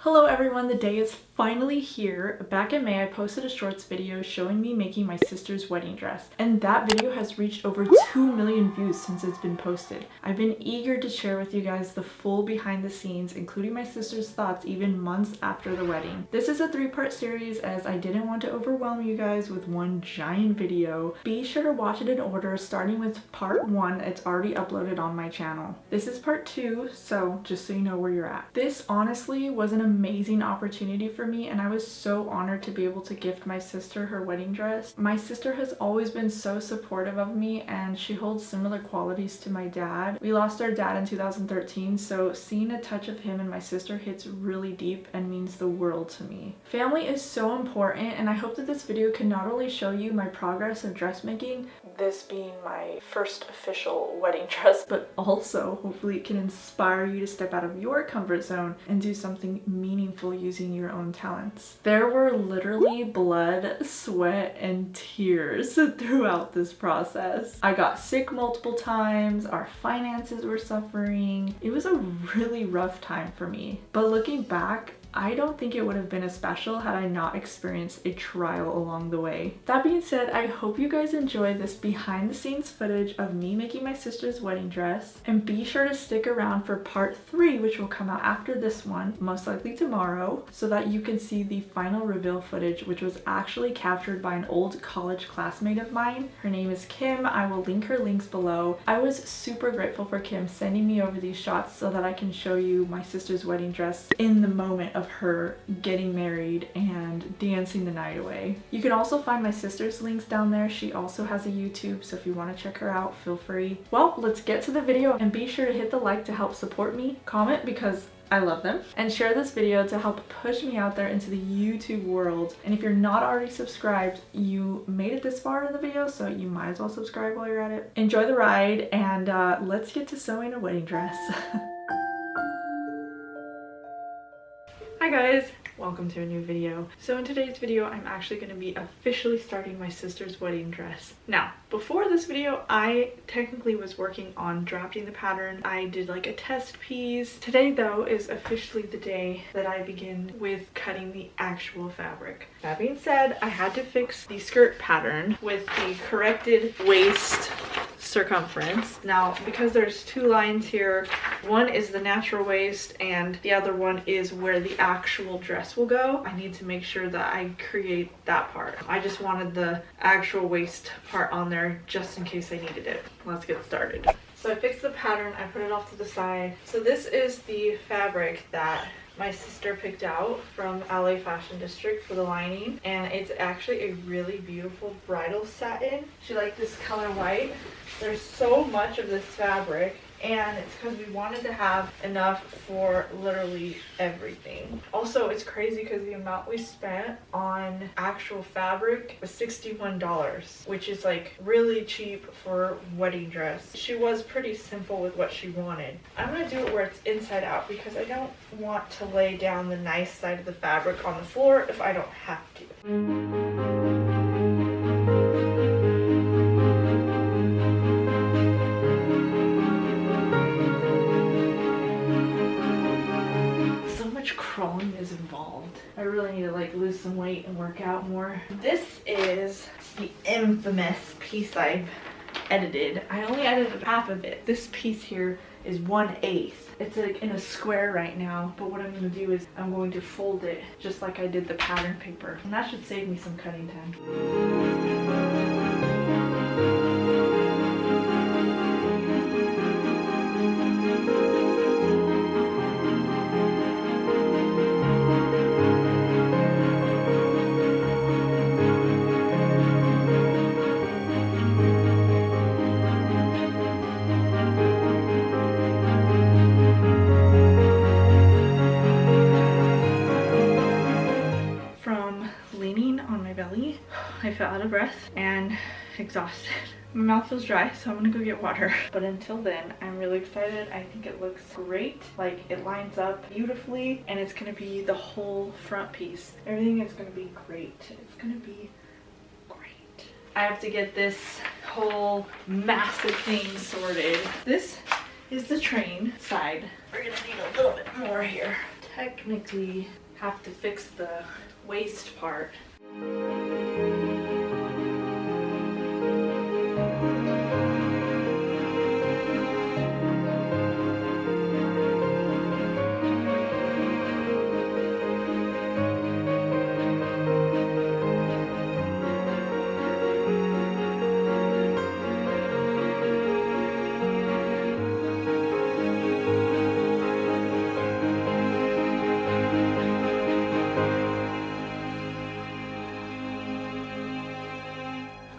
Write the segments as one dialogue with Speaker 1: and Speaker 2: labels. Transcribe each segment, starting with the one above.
Speaker 1: Hello everyone, the day is finally here. Back in May, I posted a shorts video showing me making my sister's wedding dress, and that video has reached over 2 million views since it's been posted. I've been eager to share with you guys the full behind the scenes, including my sister's thoughts even months after the wedding. This is a 3-part series as I didn't want to overwhelm you guys with one giant video. Be sure to watch it in order, starting with part 1. It's already uploaded on my channel. This is part 2, so just so you know where you're at. This honestly was an amazing opportunity for me, and I was so honored to be able to gift my sister her wedding dress. My sister has always been so supportive of me, and she holds similar qualities to my dad. We lost our dad in 2013, so seeing a touch of him and my sister hits really deep and means the world to me. Family is so important, and I hope that this video can not only show you my progress in dressmaking, this being my first official wedding dress, but also hopefully it can inspire you to step out of your comfort zone and do something meaningful using your own talents. There were literally blood, sweat, and tears throughout this process. I got sick multiple times, our finances were suffering. It was a really rough time for me. But looking back, I don't think it would have been as special had I not experienced a trial along the way. That being said, I hope you guys enjoy this behind the scenes footage of me making my sister's wedding dress, and be sure to stick around for part 3, which will come out after this one, most likely tomorrow, so that you can see the final reveal footage, which was actually captured by an old college classmate of mine. Her name is Kim. I will link her links below. I was super grateful for Kim sending me over these shots so that I can show you my sister's wedding dress in the moment of her getting married and dancing the night away. You can also find my sister's links down there. She also has a YouTube, so if you want to check her out, feel free. Well, let's get to the video, and be sure to hit the like to help support me, comment because I love them, and share this video to help push me out there into the YouTube world. And if you're not already subscribed, you made it this far in the video, so you might as well subscribe while you're at it. Enjoy the ride, and let's get to sewing a wedding dress. Hi guys! Welcome to a new video. So in today's video, I'm actually going to be officially starting my sister's wedding dress. Now, before this video, I technically was working on drafting the pattern. I did like a test piece. Today though is officially the day that I begin with cutting the actual fabric. That being said, I had to fix the skirt pattern with the corrected waist circumference. Now, because there's 2 lines here, one is the natural waist and the other one is where the actual dress will go, I need to make sure that I create that part. I just wanted the actual waist part on there just in case I needed it. Let's get started. So I fixed the pattern, I put it off to the side. So this is the fabric that my sister picked out from LA Fashion District for the lining, and it's actually a really beautiful bridal satin. She liked this color white. There's so much of this fabric, and it's because we wanted to have enough for literally everything. Also, it's crazy because the amount we spent on actual fabric was $61, which is like really cheap for wedding dress. She was pretty simple with what she wanted. I'm gonna do it where it's inside out because I don't want to lay down the nice side of the fabric on the floor if I don't have to. Crawling is involved. I really need to like lose some weight and work out more. This is the infamous piece I've edited. I only edited half of it. This piece here is 1/8. It's like in a square right now, but what I'm going to do is I'm going to fold it just like I did the pattern paper, and that should save me some cutting time. I felt out of breath and exhausted. My mouth feels dry, so I'm gonna go get water. But until then, I'm really excited. I think it looks great. Like, it lines up beautifully, and it's gonna be the whole front piece. Everything is gonna be great. It's gonna be great. I have to get this whole massive thing sorted. This is the train side. We're gonna need a little bit more here to technically have to fix the waist part.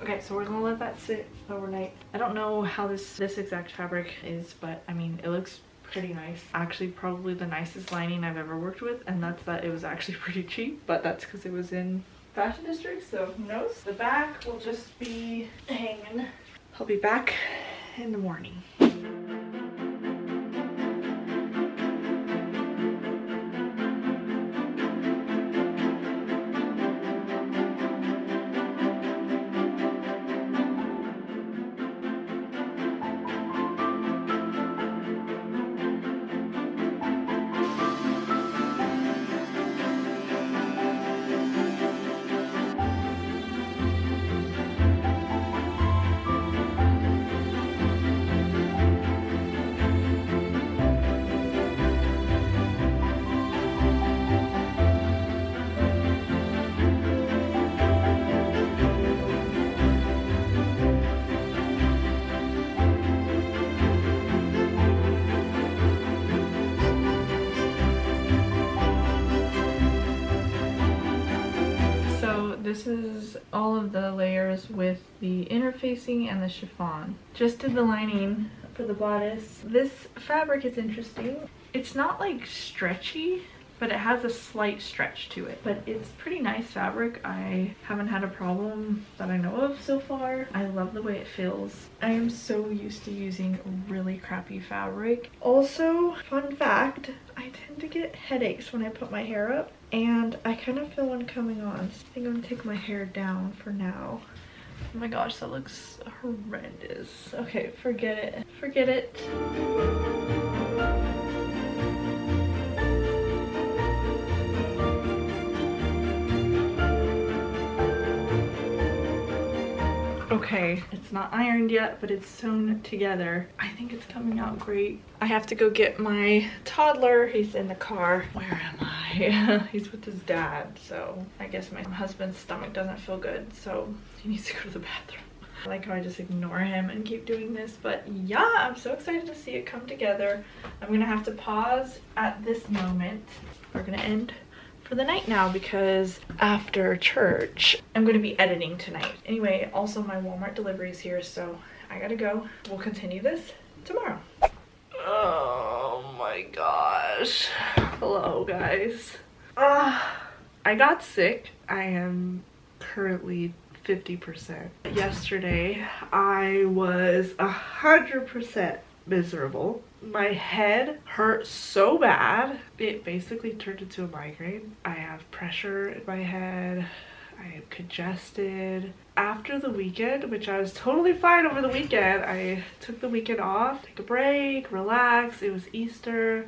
Speaker 1: Okay, so we're gonna let that sit overnight. I don't know how this exact fabric is, but I mean, it looks pretty nice. Actually, probably the nicest lining I've ever worked with, and that's that it was actually pretty cheap, but that's because it was in Fashion District, so who knows? The back will just be hanging. I'll be back in the morning. This is all of the layers with the interfacing and the chiffon. Just did the lining for the bodice. This fabric is interesting. It's not like stretchy, but it has a slight stretch to it. But it's pretty nice fabric. I haven't had a problem that I know of so far. I love the way it feels. I am so used to using really crappy fabric. Also, fun fact, I tend to get headaches when I put my hair up, and I kind of feel one coming on. So I think I'm gonna take my hair down for now. Oh my gosh, that looks horrendous. Okay, forget it. Forget it. Okay, it's not ironed yet, but it's sewn together. I think it's coming out great. I have to go get my toddler. He's in the car. Where am I? He's with his dad, so I guess my husband's stomach doesn't feel good, so he needs to go to the bathroom. I like how I just ignore him and keep doing this, but yeah, I'm so excited to see it come together. I'm gonna have to pause at this moment. We're gonna end for the night now because after church I'm going to be editing tonight. Anyway, also my Walmart delivery is here, so I gotta go. We'll continue this tomorrow. Oh my gosh. Hello guys. I got sick. I am currently 50%. Yesterday I was 100% miserable. My head hurt so bad it basically turned into a migraine. I have pressure in my head. I am congested. After the weekend, which I was totally fine over the weekend, I took the weekend off, take a break, relax. It was Easter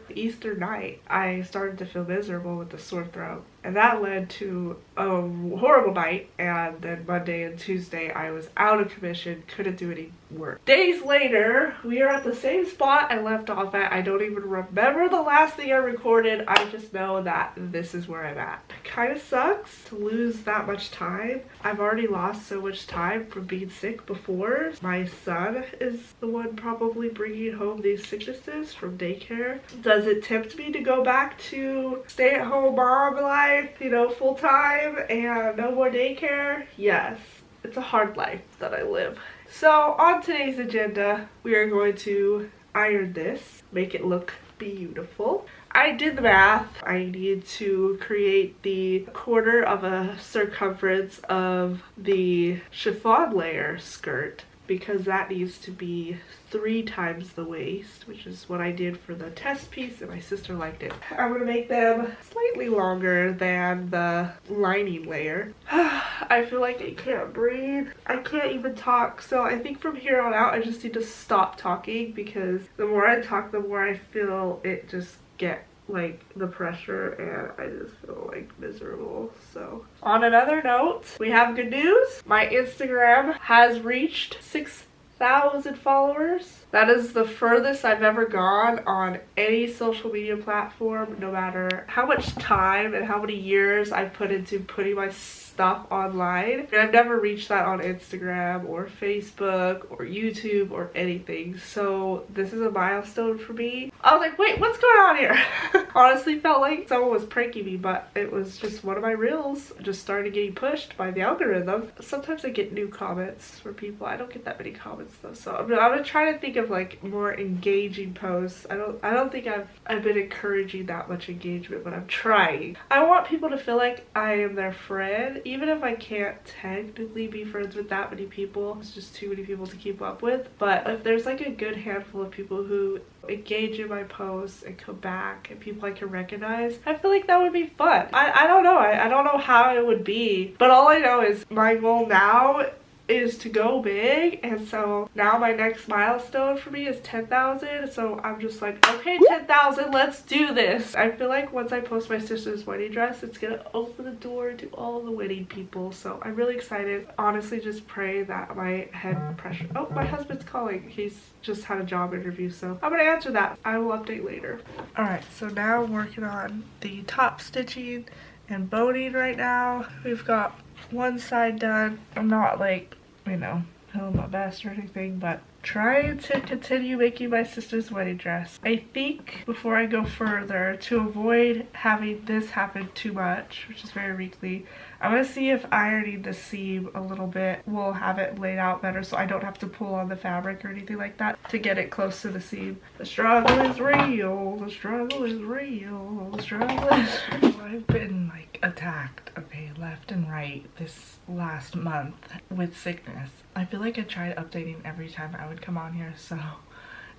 Speaker 1: night. I started to feel miserable with the sore throat, and that led to a horrible night. And then Monday and Tuesday I was out of commission, couldn't do any work. Days later, we are at the same spot I left off at. I don't even remember the last thing I recorded. I just know that this is where I'm at. It kind of sucks to lose that much time. I've already lost so much time from being sick before. My son is the one probably bringing home these sicknesses from daycare. Does it tempt me to go back to stay-at-home mom life, you know, full-time and no more daycare? Yes, it's a hard life that I live. So on today's agenda, we are going to iron this, make it look beautiful. I did the math. I need to create the quarter of a circumference of the chiffon layer skirt because that needs to be 3 times the waist, which is what I did for the test piece, and my sister liked it. I'm gonna make them slightly longer than the lining layer. I feel like I can't breathe. I can't even talk, so I think from here on out I just need to stop talking because the more I talk, the more I feel it just get
Speaker 2: like the pressure, and I just feel like miserable. So on another note, we have good news. My Instagram has reached 6,000 followers. That is the furthest I've ever gone on any social media platform, no matter how much time and how many years I've put into putting my stuff online. And I've never reached that on Instagram or Facebook or YouTube or anything. So this is a milestone for me. I was like, wait, what's going on here? Honestly felt like someone was pranking me, but it was just one of my reels just started getting pushed by the algorithm. Sometimes I get new comments from people. I don't get that many comments though, so I'm gonna try to think of like more engaging posts. I don't think I've been encouraging that much engagement, but I'm trying. I want people to feel like I am their friend, even if I can't technically be friends with that many people. It's just too many people to keep up with. But if there's like a good handful of people who engage in my posts and come back and people I can recognize, I feel like that would be fun. I don't know. I don't know how it would be, but all I know is my goal now is to go big, and so now my next milestone for me is 10,000. So I'm just like, okay, 10,000, let's do this. I feel like once I post my sister's wedding dress, it's gonna open the door to all the wedding people. So I'm really excited. Honestly, just pray that my head pressure— oh, my husband's calling. He's just had a job interview, so I'm gonna answer that. I will update later. All right, so now I'm working on the top stitching and boning right now. We've got one side done. I'm not like, you know, doing my best or anything, but trying to continue making my sister's wedding dress. I think before I go further, to avoid having this happen too much, which is very weekly, I'm gonna see if ironing the seam a little bit will have it laid out better so I don't have to pull on the fabric or anything like that to get it close to the seam. The struggle is real, the struggle is real, the struggle is real. I've been like attacked, okay, left and right this last month with sickness. I feel like I tried updating every time I would come on here, so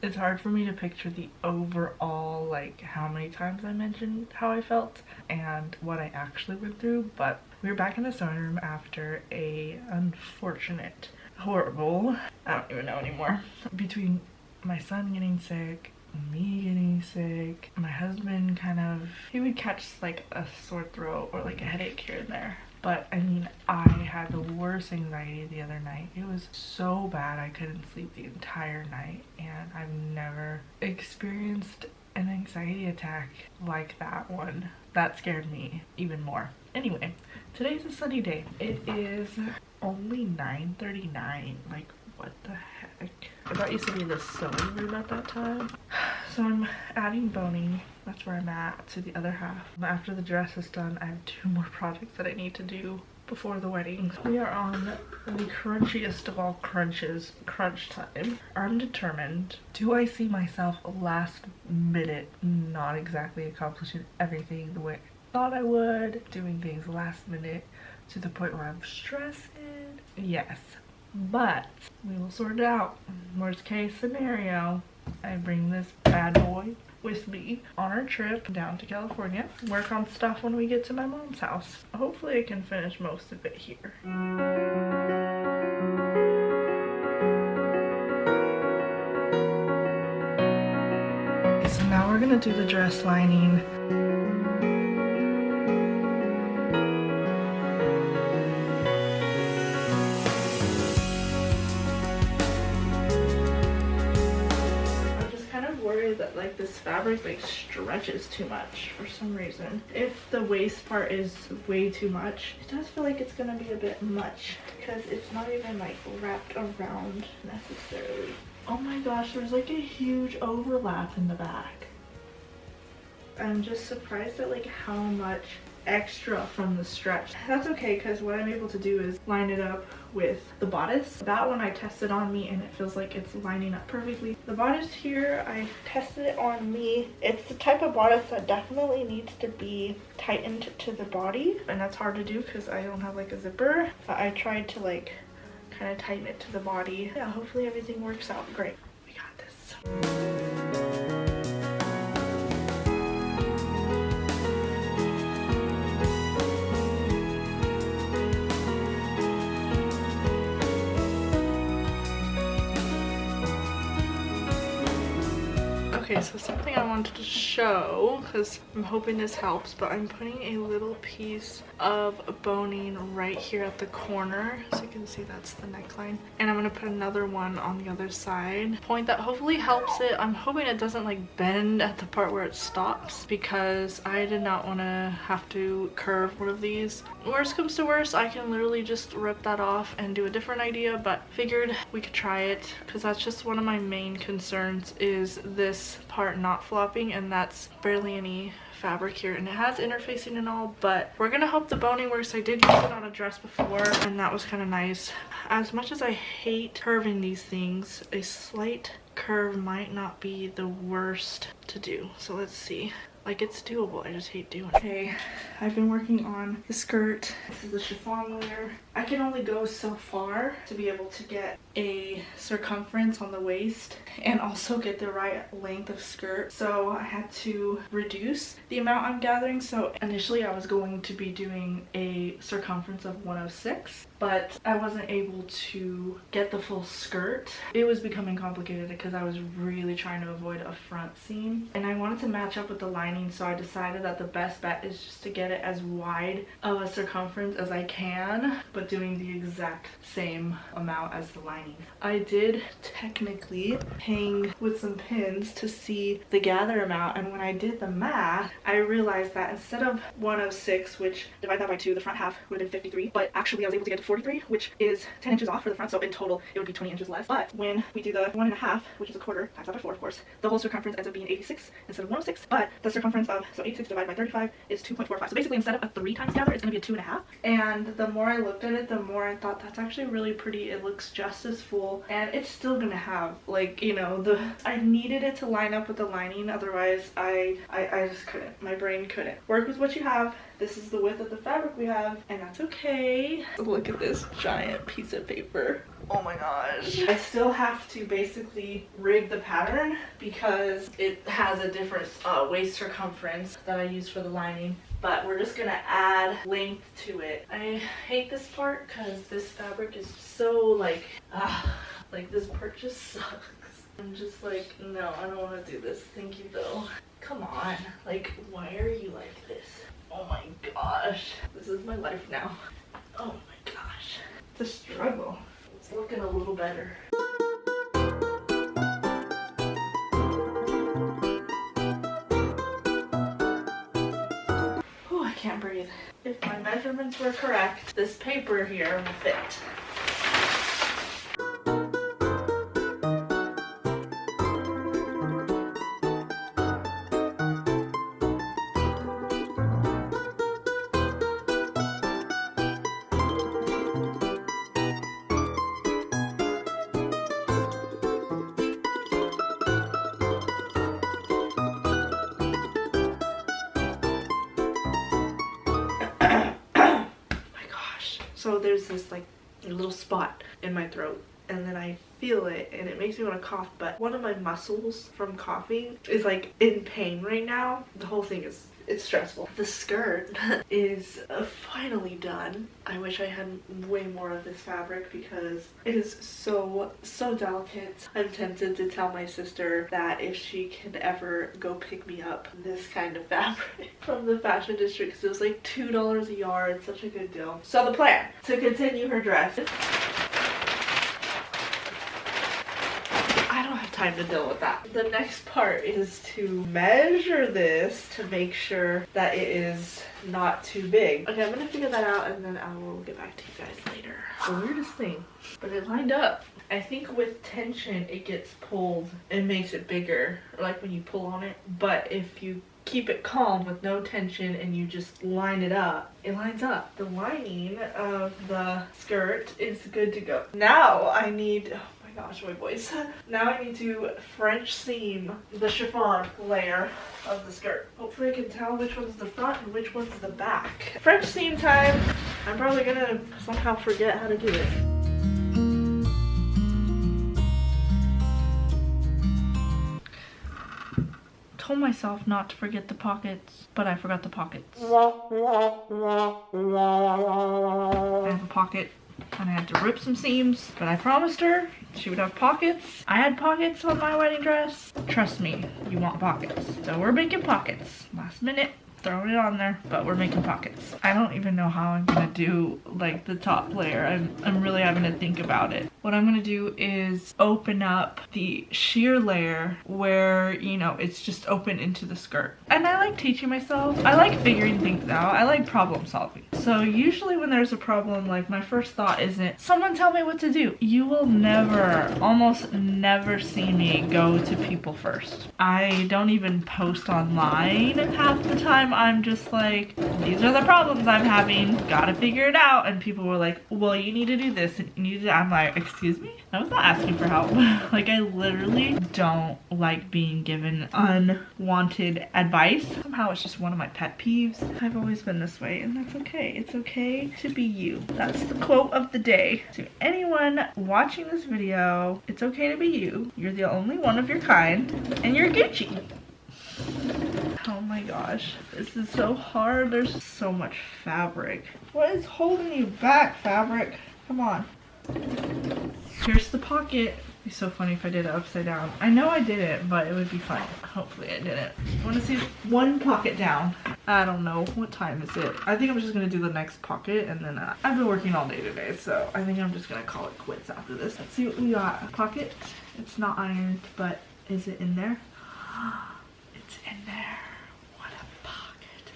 Speaker 2: it's hard for me to picture the overall, like, how many times I mentioned how I felt and what I actually went through. But we were back in the sewing room after a unfortunate, horrible, I don't even know anymore, between my son getting sick, me getting sick, my husband kind of, he would catch like a sore throat or like a headache here and there. But I mean, I had the worst anxiety the other night. It was so bad I couldn't sleep the entire night, and I've never experienced an anxiety attack like that one. That scared me even more. Anyway, today's a sunny day. It is only 9:39. Like, what the heck? I got used to be in the sewing room at that time. So I'm adding boning. That's where I'm at, to the other half. After the dress is done, I have 2 more projects that I need to do before the wedding. We are on the crunchiest of all crunches, crunch time. I'm determined. Do I see myself last minute not exactly accomplishing everything the way I thought I would, doing things last minute to the point where I'm stressed? Yes, but we will sort it out. Worst case scenario, I bring this bad boy with me on our trip down to California, work on stuff when we get to my mom's house. Hopefully I can finish most of it here. So now we're gonna do the dress lining. That like this fabric like stretches too much for some reason. If the waist part is way too much, it does feel like it's gonna be a bit much because it's not even like wrapped around necessarily. Oh my gosh, there's like a huge overlap in the back. I'm just surprised at like how much extra from the stretch. That's okay, because what I'm able to do is line it up with the bodice. That one I tested on me and it feels like it's lining up perfectly. The bodice here, I tested it on me. It's the type of bodice that definitely needs to be tightened to the body, and that's hard to do because I don't have like a zipper. But I tried to like kind of tighten it to the body. Yeah, hopefully everything works out great. We got this. Okay, so something I wanted to show, because I'm hoping this helps, but I'm putting a little piece of boning right here at the corner. So you can see that's the neckline. And I'm going to put another one on the other side. Point that hopefully helps it. I'm hoping it doesn't like bend at the part where it stops, because I did not want to have to curve one of these. Worst comes to worst, I can literally just rip that off and do a different idea, but figured we could try it, because that's just one of my main concerns, is this part not flopping, and that's barely any fabric here, and it has interfacing and all, but we're gonna hope the boning works. I did use it on a dress before and that was kind of nice. As much as I hate curving these things, a slight curve might not be the worst to do. So let's see. Like, it's doable, I just hate doing it. Okay, I've been working on the skirt. This is the chiffon layer. I can only go so far to be able to get a circumference on the waist and also get the right length of skirt. So I had to reduce the amount I'm gathering. So initially I was going to be doing a circumference of 106, but I wasn't able to get the full skirt. It was becoming complicated because I was really trying to avoid a front seam, and I wanted to match up with the lining, so I decided that the best bet is just to get it as wide of a circumference as I can, but doing the exact same amount as the lining. I did technically hang with some pins to see the gather amount, and when I did the math, I realized that instead of 106, which divide that by 2, the front half would have been 53, but actually I was able to get to 43, which is 10 inches off for the front, so in total it would be 20 inches less. But when we do the 1.5, which is a quarter, times that by 4, of course, the whole circumference ends up being 86 instead of 106, but the circumference of, so 86 divided by 35 is 2.45. So basically instead of a 3 times gather, it's going to be a 2.5. And the more I looked at it, the more I thought that's actually really pretty. It looks just as full, and it's still going to have, like, you know, I needed it to line up with the lining, otherwise I just couldn't. My brain couldn't. Work with what you have. This is the width of the fabric we have, and that's okay. Look at this giant piece of paper. Oh my gosh. I still have to basically rig the pattern because it has a different waist circumference that I use for the lining, but we're just gonna add length to it. I hate this part because this fabric is so like this part just sucks. I'm just like, no, I don't want to do this. Thank you though. Come on, like, why are you like this? Oh my gosh, this is my life now. Oh my gosh, it's a struggle. It's looking a little better. Oh, I can't breathe. If my measurements were correct, this paper here will fit. So there's this like little spot in my throat, and then I feel it and it makes me want to cough, but one of my muscles from coughing is like in pain right now. The whole thing is, it's stressful. The skirt is finally done. I wish I had way more of this fabric because it is so delicate. I'm tempted to tell my sister that if she can ever go pick me up this kind of fabric from the fashion district, because it was like $2 a yard. Such a good deal. So the plan to continue her dress, time to deal with that. The next part is to measure this to make sure that it is not too big. Okay, I'm gonna figure that out and then I will get back to you guys later. The weirdest thing, but it lined up. I think with tension it gets pulled and makes it bigger, like when you pull on it, but if you keep it calm with no tension and you just line it up, it lines up. The lining of the skirt is good to go. Now I need, gosh, my voice. Now I need to French seam the chiffon layer of the skirt. Hopefully I can tell which one's the front and which one's the back. French seam time. I'm probably gonna somehow forget how to do it. Told myself not to forget the pockets, but I forgot the pockets. I have a pocket and I had to rip some seams, but I promised her she would have pockets. I had pockets on my wedding dress. Trust me, you want pockets. So we're making pockets. Last minute, throwing it on there, but we're making pockets. I don't even know how I'm gonna do like the top layer. I'm really having to think about it. What I'm gonna do is open up the sheer layer where, you know, it's just open into the skirt. And I like teaching myself. I like figuring things out. I like problem solving. So usually when there's a problem, like my first thought isn't, someone tell me what to do. You will never, almost never see me go to people first. I don't even post online half the time. I'm just like, these are the problems I'm having, gotta figure it out. And people were like, well, you need to do this and you need to, I'm like, excuse me? I was not asking for help. Like, I literally don't like being given unwanted advice. Somehow it's just one of my pet peeves. I've always been this way, and that's okay. It's okay to be you. That's the quote of the day. To anyone watching this video, it's okay to be you. You're the only one of your kind, and you're Gucci. Oh my gosh, this is so hard. There's so much fabric. What is holding you back, fabric? Come on. Here's the pocket. It'd be so funny if I did it upside down. I know I did it, but it would be fun. Hopefully I didn't. I want to see one pocket down. I don't know. What time is it? I think I'm just going to do the next pocket, and then I've been working all day today, so I think I'm just going to call it quits after this. Let's see what we got. Pocket. It's not ironed, but is it in there? It's in there. What a pocket.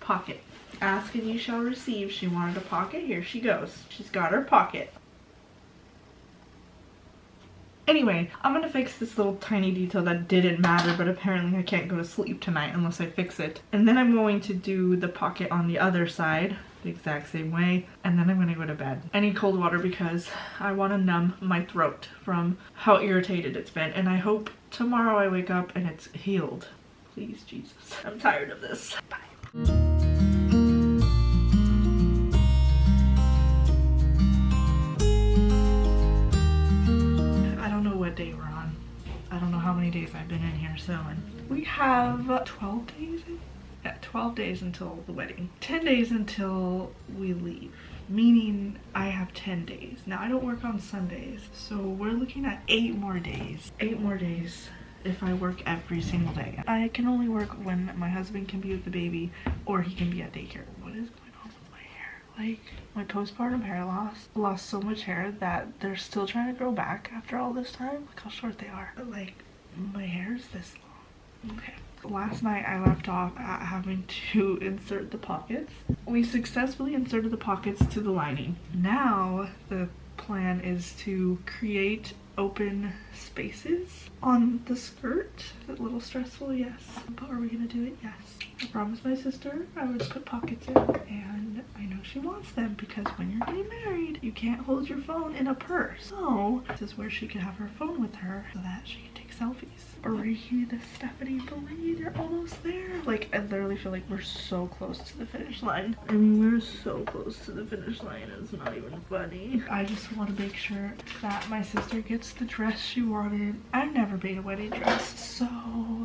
Speaker 2: Pocket. Ask and you shall receive. She wanted a pocket. Here she goes. She's got her pocket. Anyway, I'm gonna fix this little tiny detail that didn't matter, but apparently I can't go to sleep tonight unless I fix it. And then I'm going to do the pocket on the other side the exact same way, and then I'm gonna go to bed. I need cold water because I want to numb my throat from how irritated it's been, and I hope tomorrow I wake up and it's healed. Please, Jesus. I'm tired of this. Bye. Day we're on. I don't know how many days I've been in here sewing. We have 12 days? Yeah, 12 days until the wedding. 10 days until we leave. Meaning I have 10 days. Now I don't work on Sundays, so we're looking at 8 more days. 8 more days if I work every single day. I can only work when my husband can be with the baby or he can be at daycare. What is going on with my hair? Like, my postpartum hair lost so much hair that they're still trying to grow back after all this time. Look how short they are. But like, my hair is this long. Okay. Last night I left off at having to insert the pockets. We successfully inserted the pockets to the lining. Now the plan is to create open spaces on the skirt. Is it a little stressful? Yes. But are we gonna do it? Yes. I promised my sister I would put pockets in, and I know she wants them because when you're getting married, you can't hold your phone in a purse. So this is where she can have her phone with her so that she can take selfies. Breathe, Stephanie, breathe. You're almost there. Like, I literally feel like we're so close to the finish line. I mean, we're so close to the finish line. It's not even funny. I just want to make sure that my sister gets the dress she wanted. I've never made a wedding dress, so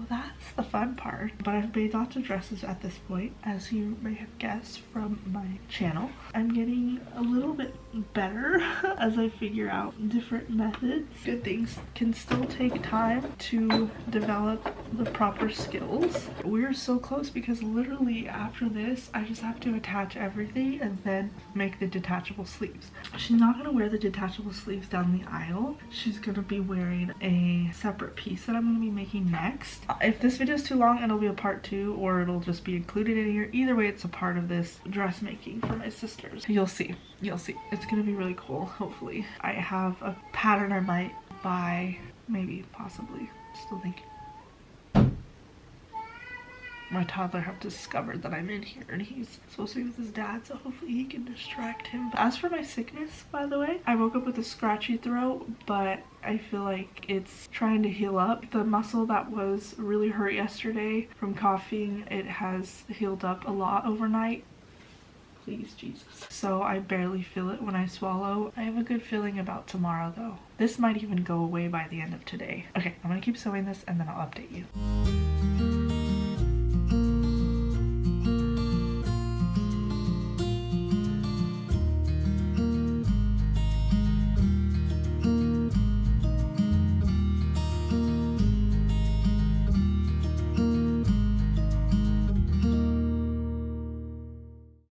Speaker 2: that's the fun part. But I've made lots of dresses at this point, as you may have guessed from my channel. I'm getting a little bit better as I figure out different methods. Good things can still take time to develop the proper skills. We're so close because literally after this I just have to attach everything and then make the detachable sleeves. She's not going to wear the detachable sleeves down the aisle. She's going to be wearing a separate piece that I'm going to be making next. If this video is too long, it'll be a part 2 or it'll just be included in here. Either way, it's a part of this dressmaking for my sisters. You'll see. You'll see. It's going to be really cool, hopefully. I have a pattern I might buy, maybe, possibly. Still thinking. My toddler have discovered that I'm in here and he's supposed to be with his dad, so hopefully he can distract him. As for my sickness, by the way, I woke up with a scratchy throat, but I feel like it's trying to heal up. The muscle that was really hurt yesterday from coughing, it has healed up a lot overnight. Please, Jesus. So I barely feel it when I swallow. I have a good feeling about tomorrow though. This might even go away by the end of today. Okay, I'm gonna keep sewing this and then I'll update you.